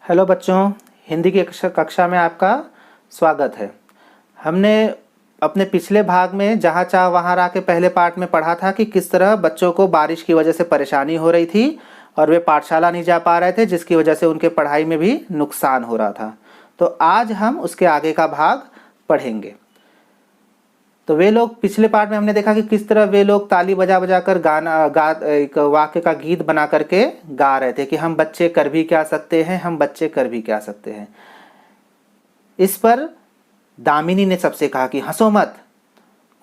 Hello बच्चों, हिंदी की कक्षा में आपका स्वागत है। हमने अपने पिछले भाग में जहाँ चाह वहाँ रहा के पहले पार्ट में पढ़ा था कि किस तरह बच्चों को बारिश की वजह से परेशानी हो रही थी और वे पाठशाला नहीं जा पा रहे थे, जिसकी वजह से उनके पढ़ाई में भी नुकसान हो रहा था। तो आज हम उसके आगे का भाग पढ़ेंगे। तो वे लोग पिछले पार्ट में हमने देखा कि किस तरह वे लोग ताली बजा बजा कर एक वाक्य का गीत बना करके गा रहे थे कि हम बच्चे कर भी क्या सकते हैं, हम बच्चे कर भी क्या सकते हैं। इस पर दामिनी ने सबसे कहा कि हंसो मत,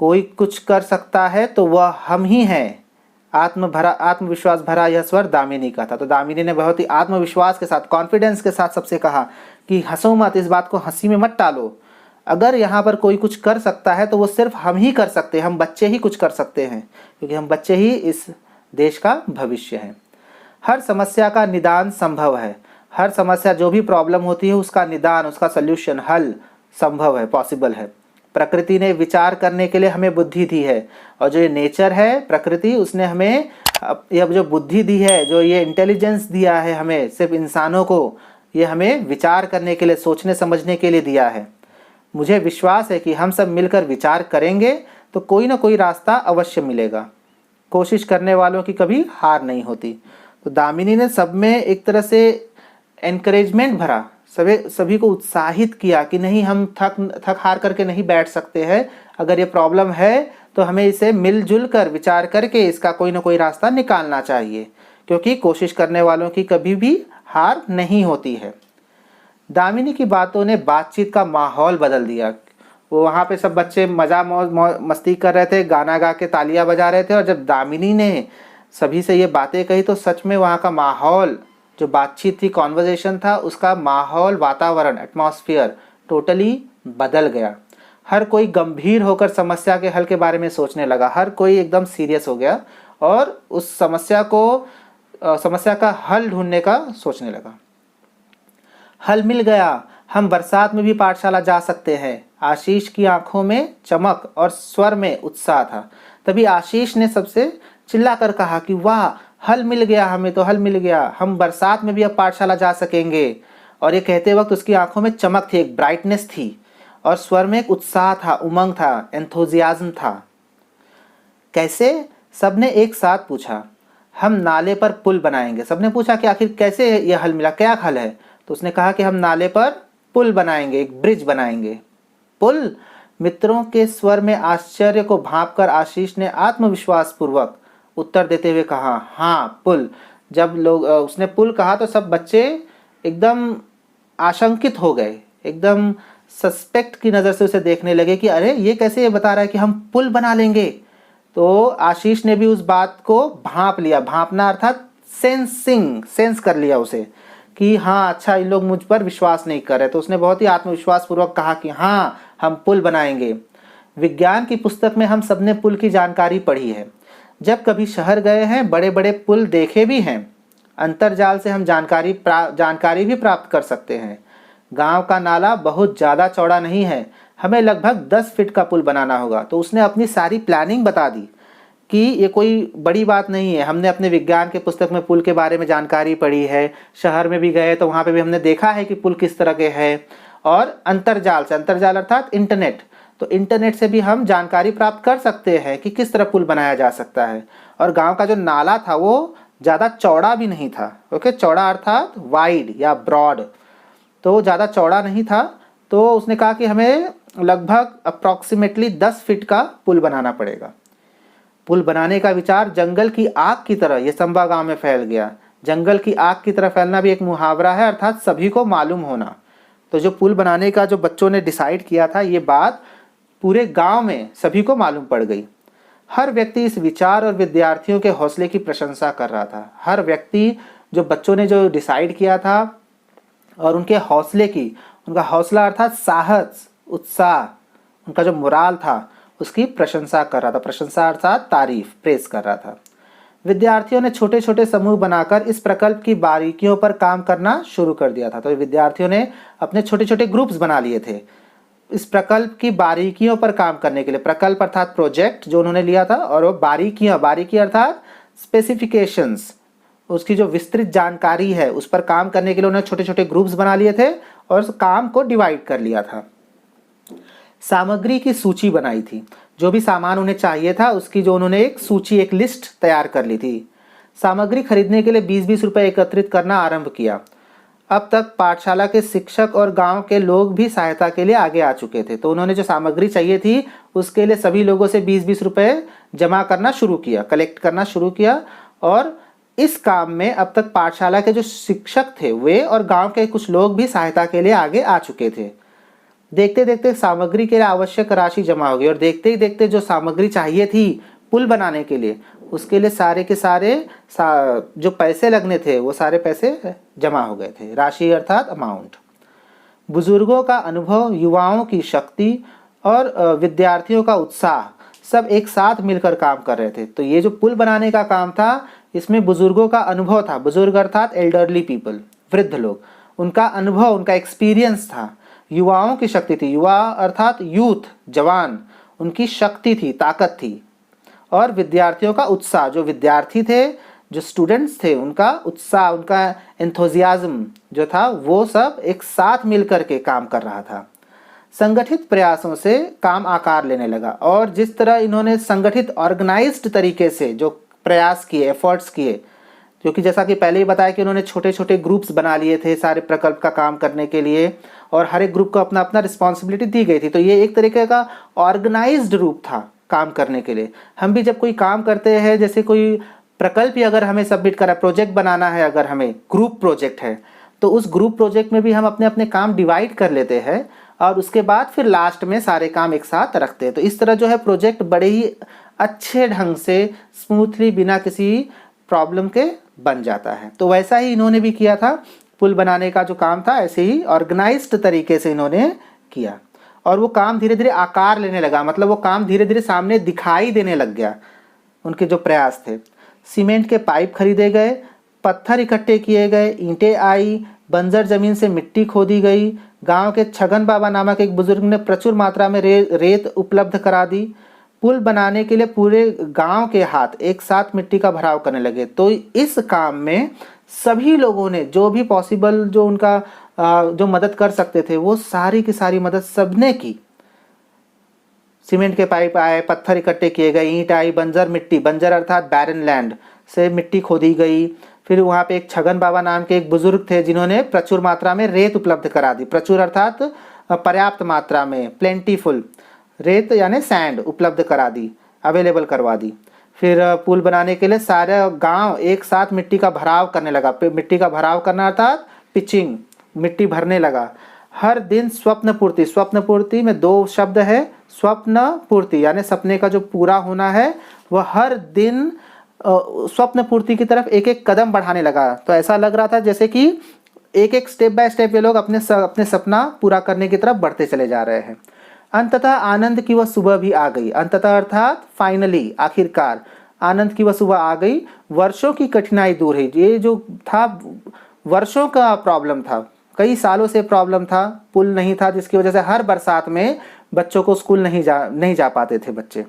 कोई कुछ कर सकता है तो वह हम ही हैं। आत्मविश्वास भरा यह स्वर दामिनी का था। तो दामिनी ने बहुत ही आत्मविश्वास के साथ, कॉन्फिडेंस के साथ सबसे कहा कि हंसो मत, इस बात को हंसी में मत टालो। अगर यहाँ पर कोई कुछ कर सकता है तो वो सिर्फ हम ही कर सकते हैं, हम बच्चे ही कुछ कर सकते हैं, क्योंकि हम बच्चे ही इस देश का भविष्य हैं। हर समस्या का निदान संभव है। हर समस्या, जो भी प्रॉब्लम होती है, उसका निदान, उसका सल्यूशन, हल संभव है, पॉसिबल है। प्रकृति ने विचार करने के लिए हमें बुद्धि दी है, और जो ये नेचर है, प्रकृति, उसने हमें यह जो बुद्धि दी है, जो ये इंटेलिजेंस दिया है हमें, सिर्फ इंसानों को, ये हमें विचार करने के लिए, सोचने समझने के लिए दिया है। मुझे विश्वास है कि हम सब मिलकर विचार करेंगे तो कोई ना कोई रास्ता अवश्य मिलेगा। कोशिश करने वालों की कभी हार नहीं होती। तो दामिनी ने सब में एक तरह से एनकरेजमेंट भरा, सभी को उत्साहित किया कि नहीं, हम थक हार करके नहीं बैठ सकते हैं। अगर ये प्रॉब्लम है तो हमें इसे मिलजुल कर विचार करके इसका कोई ना कोई रास्ता निकालना चाहिए, क्योंकि कोशिश करने वालों की कभी भी हार नहीं होती है। दामिनी की बातों ने बातचीत का माहौल बदल दिया। वो वहाँ पे सब बच्चे मज़ा मस्ती कर रहे थे, गाना गा के तालियां बजा रहे थे, और जब दामिनी ने सभी से ये बातें कही तो सच में वहाँ का माहौल, जो बातचीत थी, कॉन्वर्जेशन था, उसका माहौल, वातावरण, एटमॉस्फेयर टोटली बदल गया। हर कोई गंभीर होकर समस्या के हल के बारे में सोचने लगा। हर कोई एकदम सीरियस हो गया और उस समस्या का हल ढूंढने का सोचने लगा। हल मिल गया, हम बरसात में भी पाठशाला जा सकते हैं। आशीष की आंखों में चमक और स्वर में उत्साह था। तभी आशीष ने सबसे चिल्लाकर कहा कि वाह, हल मिल गया, हमें तो हल मिल गया, हम बरसात में भी अब पाठशाला जा सकेंगे। और ये कहते वक्त उसकी आंखों में चमक थी, एक ब्राइटनेस थी, और स्वर में एक उत्साह था, उमंग था, एंथुजियाज्म था। कैसे? सबने एक साथ पूछा। हम नाले पर पुल बनाएंगे। सबने पूछा कि आखिर कैसे यह हल मिला, क्या हल है? तो उसने कहा कि हम नाले पर पुल बनाएंगे, एक ब्रिज बनाएंगे। पुल? मित्रों के स्वर में आश्चर्य को भांपकर आशीष ने आत्मविश्वास पूर्वक उत्तर देते हुए कहा, हाँ, पुल। जब उसने पुल कहा तो सब बच्चे एकदम आशंकित हो गए, एकदम सस्पेक्ट की नज़र से उसे देखने लगे कि अरे, ये कैसे ये बता रहा है कि हम पुल बना लेंगे। तो आशीष ने भी उस बात को भांप लिया। भांपना अर्थात सेंस कर लिया उसे कि हाँ, अच्छा, इन लोग मुझ पर विश्वास नहीं कर रहे। तो उसने बहुत ही आत्मविश्वास पूर्वक कहा कि हाँ, हम पुल बनाएंगे। विज्ञान की पुस्तक में हम सबने पुल की जानकारी पढ़ी है। जब कभी शहर गए हैं, बड़े बड़े पुल देखे भी हैं। अंतर्जाल से हम जानकारी भी प्राप्त कर सकते हैं। गांव का नाला बहुत ज़्यादा चौड़ा नहीं है, हमें लगभग 10 फीट का पुल बनाना होगा। तो उसने अपनी सारी प्लानिंग बता दी कि ये कोई बड़ी बात नहीं है। हमने अपने विज्ञान के पुस्तक में पुल के बारे में जानकारी पढ़ी है, शहर में भी गए तो वहाँ पे भी हमने देखा है कि पुल किस तरह के हैं। और अंतर्जाल अर्थात इंटरनेट, तो इंटरनेट से भी हम जानकारी प्राप्त कर सकते हैं कि किस तरह पुल बनाया जा सकता है। और गांव का जो नाला था वो ज़्यादा चौड़ा भी नहीं था। ओके, चौड़ा अर्थात वाइड या ब्रॉड, तो ज़्यादा चौड़ा नहीं था। तो उसने कहा कि हमें लगभग अप्रॉक्सीमेटली 10 फीट का पुल बनाना पड़ेगा। पुल बनाने का विचार जंगल की आग की तरह ये संबा गांव में फैल गया। जंगल की आग की तरह फैलना भी एक मुहावरा है, अर्थात सभी को मालूम होना। तो जो पुल बनाने का जो बच्चों ने डिसाइड किया था, ये बात पूरे गांव में सभी को मालूम पड़ गई। हर व्यक्ति इस विचार और विद्यार्थियों के हौसले की प्रशंसा कर रहा था। हर व्यक्ति, जो बच्चों ने जो डिसाइड किया था और उनके हौसले की, उनका हौसला अर्थात साहस, उत्साह, उनका जो मोराल था, उसकी प्रशंसा कर रहा था। प्रशंसा अर्थात तारीफ, प्रेस कर रहा था। विद्यार्थियों ने छोटे छोटे समूह बनाकर इस प्रकल्प की बारीकियों पर काम करना शुरू कर दिया था। तो विद्यार्थियों ने अपने छोटे छोटे ग्रुप्स बना लिए थे इस प्रकल्प की बारीकियों पर काम करने के लिए। प्रकल्प अर्थात प्रोजेक्ट जो उन्होंने लिया था, और वो बारीकी अर्थात स्पेसिफिकेशंस, उसकी जो विस्तृत जानकारी है उस पर काम करने के लिए उन्होंने छोटे छोटे ग्रुप्स बना लिए थे और उस काम को डिवाइड कर लिया था। सामग्री की सूची बनाई थी, जो भी सामान उन्हें चाहिए था उसकी जो उन्होंने एक सूची, एक लिस्ट तैयार कर ली थी। सामग्री खरीदने के लिए 20-20 रुपए एकत्रित करना आरंभ किया। अब तक पाठशाला के शिक्षक और गांव के लोग भी सहायता के लिए आगे आ चुके थे, तो उन्होंने जो सामग्री चाहिए थी उसके लिए सभी लोगों से 20-20 रुपए जमा करना शुरू किया, कलेक्ट करना शुरू किया। और इस काम में अब तक पाठशाला के जो शिक्षक थे वे और गांव के कुछ लोग भी सहायता के लिए आगे आ चुके थे। देखते देखते सामग्री के लिए आवश्यक राशि जमा हो गई और देखते ही देखते जो सामग्री चाहिए थी पुल बनाने के लिए उसके लिए सारे के सारे जो पैसे लगने थे वो सारे पैसे जमा हो गए थे, राशि अर्थात अमाउंट। बुजुर्गों का अनुभव, युवाओं की शक्ति और विद्यार्थियों का उत्साह सब एक साथ मिलकर काम कर रहे थे। तो ये जो पुल बनाने का काम था इसमें बुजुर्गों का अनुभव था, बुजुर्ग अर्थात एल्डरली पीपल, वृद्ध लोग, उनका अनुभव, उनका एक्सपीरियंस था। युवाओं की शक्ति थी, युवा अर्थात यूथ, जवान, उनकी शक्ति थी, ताकत थी। और विद्यार्थियों का उत्साह, जो विद्यार्थी थे, जो स्टूडेंट्स थे, उनका उत्साह, उनका एंथुजियाज्म जो था वो सब एक साथ मिलकर के काम कर रहा था। संगठित प्रयासों से काम आकार लेने लगा और जिस तरह इन्होंने संगठित ऑर्गेनाइज्ड तरीके से जो प्रयास किए, एफर्ट्स किए, क्योंकि जैसा कि पहले ही बताया कि उन्होंने छोटे छोटे ग्रुप्स बना लिए थे सारे प्रकल्प का काम करने के लिए और हर एक ग्रुप को अपना अपना रिस्पॉन्सिबिलिटी दी गई थी। तो ये एक तरीके का ऑर्गेनाइज्ड रूप था काम करने के लिए। हम भी जब कोई काम करते हैं, जैसे कोई प्रकल्प ही अगर हमें सबमिट करा, प्रोजेक्ट बनाना है, अगर हमें ग्रुप प्रोजेक्ट है तो उस ग्रुप प्रोजेक्ट में भी हम अपने अपने काम डिवाइड कर लेते हैं और उसके बाद फिर लास्ट में सारे काम एक साथ रखते हैं। तो इस तरह जो है प्रोजेक्ट बड़े ही अच्छे ढंग से स्मूथली बिना किसी प्रॉब्लम के बन जाता है। तो वैसा ही इन्होंने भी किया था, पुल बनाने का जो काम था ऐसे ही ऑर्गेनाइज्ड तरीके से इन्होंने किया और वो काम धीरे धीरे आकार लेने लगा, मतलब वो काम धीरे धीरे सामने दिखाई देने लग गया। उनके जो प्रयास थे, सीमेंट के पाइप खरीदे गए, पत्थर इकट्ठे किए गए, ईंटें आई, बंजर जमीन से मिट्टी खोदी गई। गांव के छगन बाबा नामक एक बुजुर्ग ने प्रचुर मात्रा में रेत उपलब्ध करा दी। पुल बनाने के लिए पूरे गांव के हाथ एक साथ मिट्टी का भराव करने लगे। तो इस काम में सभी लोगों ने जो भी पॉसिबल, जो उनका जो मदद कर सकते थे वो सारी की सारी मदद सबने की। सीमेंट के पाइप आए, पत्थर इकट्ठे किए गए, ईंट आई, बंजर मिट्टी, बंजर अर्थात बैरन लैंड से मिट्टी खोदी गई। फिर वहाँ पे एक छगन बाबा नाम के एक बुजुर्ग थे जिन्होंने प्रचुर मात्रा में रेत उपलब्ध करा दी। प्रचुर अर्थात पर्याप्त मात्रा में, प्लेंटीफुल, रेत यानी सैंड उपलब्ध करा दी, अवेलेबल करवा दी। फिर पुल बनाने के लिए सारा गांव एक साथ मिट्टी का भराव करने लगा। मिट्टी का भराव करना अर्थात पिचिंग, मिट्टी भरने लगा। हर दिन स्वप्न पूर्ति, स्वप्न पूर्ति में दो शब्द है, स्वप्न पूर्ति यानी सपने का जो पूरा होना है, वह हर दिन स्वप्न पूर्ति की तरफ एक एक कदम बढ़ाने लगा। तो ऐसा लग रहा था जैसे कि एक एक स्टेप बाय स्टेप ये लोग अपने सपना पूरा करने की तरफ बढ़ते चले जा रहे हैं। अंततः आनंद की वह सुबह भी आ गई। अंततः अर्थात फाइनली, आखिरकार आनंद की वह सुबह आ गई। वर्षों की कठिनाई दूर हुई। ये जो था वर्षों का प्रॉब्लम था, कई सालों से प्रॉब्लम था, पुल नहीं था जिसकी वजह से हर बरसात में बच्चों को स्कूल नहीं जा पाते थे बच्चे।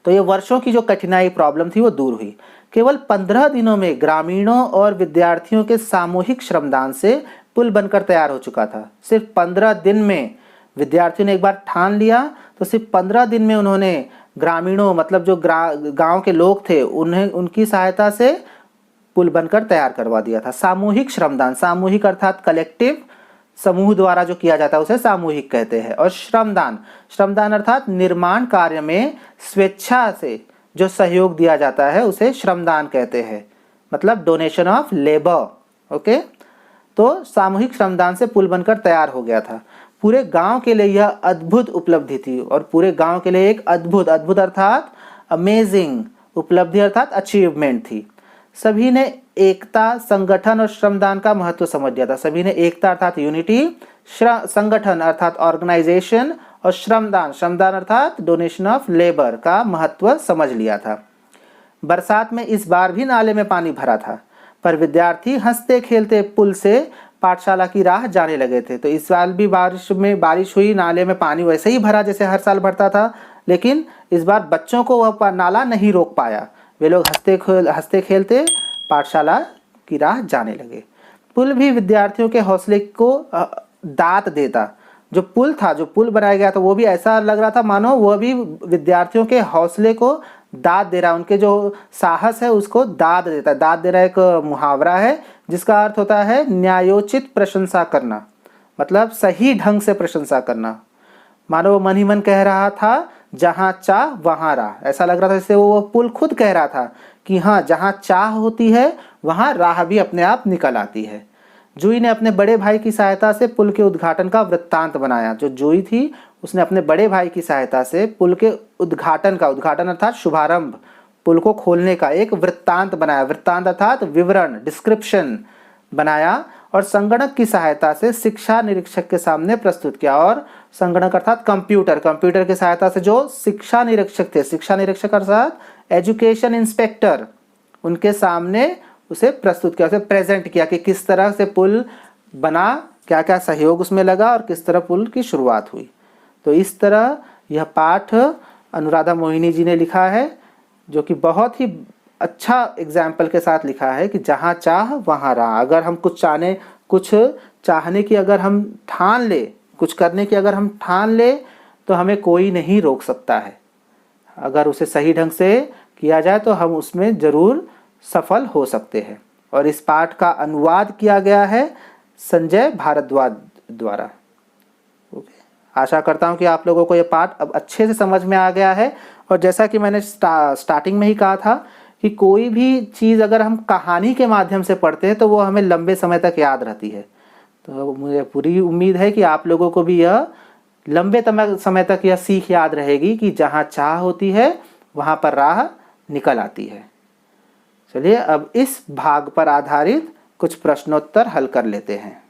तो ये वर्षों की जो कठिनाई प्रॉब्लम थी वो दूर हुई। केवल 15 दिनों में ग्रामीणों और विद्यार्थियों के सामूहिक श्रमदान से पुल बनकर तैयार हो चुका था। सिर्फ 15 दिन में विद्यार्थियों ने एक बार ठान लिया तो सिर्फ 15 दिन में उन्होंने ग्रामीणों, मतलब जो गांव के लोग थे, उन्हें उनकी सहायता से पुल बनकर तैयार करवा दिया था। सामूहिक श्रमदान, सामूहिक अर्थात कलेक्टिव, समूह द्वारा जो किया जाता है उसे सामूहिक कहते हैं। और श्रमदान, श्रमदान अर्थात निर्माण कार्य में स्वेच्छा से जो सहयोग दिया जाता है उसे श्रमदान कहते हैं, मतलब डोनेशन ऑफ लेबर। ओके, तो सामूहिक श्रमदान से पुल बनकर तैयार हो गया था। पूरे गांव के लिए यह अद्भुत उपलब्धि थी और पूरे गांव के लिए एक अद्भुत, अद्भुत अर्थात अमेजिंग उपलब्धि अर्थात अचीवमेंट थी। सभी ने एकता, संगठन और श्रमदान का महत्व समझ लिया था। सभी ने एकता अर्थात यूनिटी, संगठन अर्थात ऑर्गेनाइजेशन और श्रमदान, श्रमदान अर्थात डोनेशन ऑफ लेबर का महत्व समझ लिया था। बरसात में इस बार भी नाले में पानी भरा था, पर विद्यार्थी हंसते खेलते पुल से पाठशाला की राह जाने लगे थे। तो इस साल भी बारिश हुई, नाले में पानी वैसे ही भरा जैसे हर साल भरता था, लेकिन इस बार बच्चों को वह नाला नहीं रोक पाया। वे लोग हंसते खेलते पाठशाला की राह जाने लगे। पुल भी विद्यार्थियों के हौसले को दात देता। जो पुल था, जो पुल बनाया गया था, वो भी ऐसा लग रहा था मानो वह भी विद्यार्थियों के हौसले को दाद दे रहा है, उनके जो साहस है उसको दाद देता है। दाद देना एक मुहावरा है जिसका अर्थ होता है न्यायोचित प्रशंसा करना, मतलब सही ढंग से प्रशंसा करना। मानो वो मन ही मन कह रहा था जहाँ चाह वहाँ राह। ऐसा लग रहा था जैसे वो पुल खुद कह रहा था कि हाँ, जहाँ चाह होती है वहाँ राह भी अपने आप निकल आती है। जूही ने अपने बड़े भाई की सहायता से पुल के उद्घाटन का वृत्तांत बनाया। जो जूही थी उसने अपने बड़े भाई की सहायता से पुल के उद्घाटन अर्थात शुभारंभ, पुल को खोलने का एक वृत्तांत बनाया। वृत्तांत अर्थात विवरण, डिस्क्रिप्शन बनाया और संगणक की सहायता से शिक्षा निरीक्षक के सामने प्रस्तुत किया। और संगणक अर्थात कंप्यूटर की सहायता से जो शिक्षा निरीक्षक थे, शिक्षा निरीक्षक अर्थात एजुकेशन इंस्पेक्टर, उनके सामने उसे प्रस्तुत किया, उसे प्रेजेंट किया कि किस तरह से पुल बना, क्या क्या सहयोग उसमें लगा और किस तरह पुल की शुरुआत हुई। तो इस तरह यह पाठ अनुराधा मोहिनी जी ने लिखा है, जो कि बहुत ही अच्छा एग्जाम्पल के साथ लिखा है कि जहाँ चाह वहाँ राह। अगर हम कुछ चाहने की अगर हम ठान ले, कुछ करने की अगर हम ठान ले, तो हमें कोई नहीं रोक सकता है। अगर उसे सही ढंग से किया जाए तो हम उसमें ज़रूर सफल हो सकते हैं। और इस पाठ का अनुवाद किया गया है संजय भारद्वाज द्वारा। आशा करता हूँ कि आप लोगों को यह पाठ अब अच्छे से समझ में आ गया है। और जैसा कि मैंने स्टार्टिंग में ही कहा था कि कोई भी चीज़ अगर हम कहानी के माध्यम से पढ़ते हैं तो वो हमें लंबे समय तक याद रहती है। तो मुझे पूरी उम्मीद है कि आप लोगों को भी यह लंबे समय तक यह सीख याद रहेगी कि जहाँ चाह होती है वहाँ पर राह निकल आती है। चलिए अब इस भाग पर आधारित कुछ प्रश्नोत्तर हल कर लेते हैं।